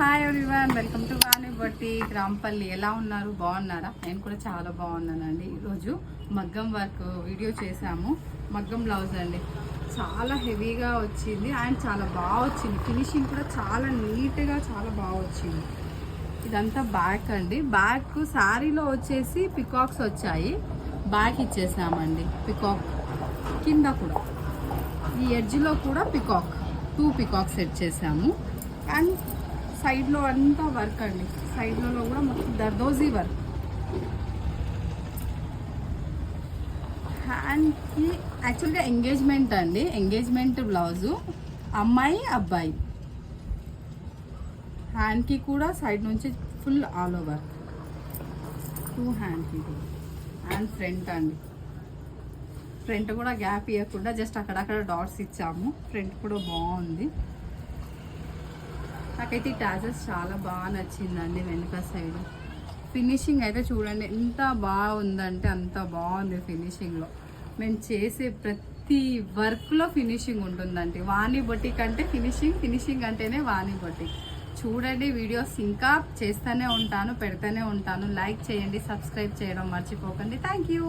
Hi everyone, welcome to Vani boutique Rampalli. ఎలా ఉన్నారు? బాగున్నారా? నేను కూడా చాలా బాగున్నానండి. ఈరోజు మగ్గం వర్క్ వీడియో చేసాము. మగ్గం బ్లౌజ్ అండి, చాలా హెవీగా వచ్చింది అండ్ చాలా బాగా వచ్చింది. ఫినిషింగ్ కూడా చాలా నీట్గా చాలా బాగా వచ్చింది. ఇదంతా బ్యాక్ అండి. బ్యాక్ శారీలో వచ్చేసి పికాక్స్ వచ్చాయి, బ్యాక్ ఇచ్చేసామండి. పికాక్ కింద కూడా ఈ ఎడ్జ్లో కూడా పికాక్, 2 పికాక్స్ సెట్ చేసాము. అండ్ సైడ్లో అంతా వర్క్ అండి, సైడ్లలో కూడా మొత్తం దర్దోజీ వర్క్. హ్యాండ్కి యాక్చువల్గా ఎంగేజ్మెంట్ అండి, ఎంగేజ్మెంట్ బ్లౌజు, అమ్మాయి అబ్బాయి. హ్యాండ్కి కూడా సైడ్ నుంచి ఫుల్ ఆల్ ఓవర్ 2 హ్యాండ్కి కూడా. అండ్ ఫ్రంట్ అండి, ఫ్రంట్ కూడా గ్యాప్ ఇవ్వకుండా జస్ట్ అక్కడక్కడ డాట్స్ ఇచ్చాము. ఫ్రంట్ కూడా బాగుంది. నాకైతే ఈ టాజెస్ చాలా బాగా నచ్చిందండి. వెనుక సైడ్ ఫినిషింగ్ అయితే చూడండి ఎంత బాగుందంటే అంత బాగుంది. ఫినిషింగ్లో మేము చేసే ప్రతి వర్క్లో ఫినిషింగ్ ఉంటుందండి. వాణి బొటిక్ అంటే ఫినిషింగ్ అంటేనే వాణి బొటిక్. చూడండి, వీడియోస్ ఇంకా చేస్తూనే ఉంటాను, పెడతానే ఉంటాను. లైక్ చేయండి, సబ్స్క్రైబ్ చేయడం మర్చిపోకండి. Thank you.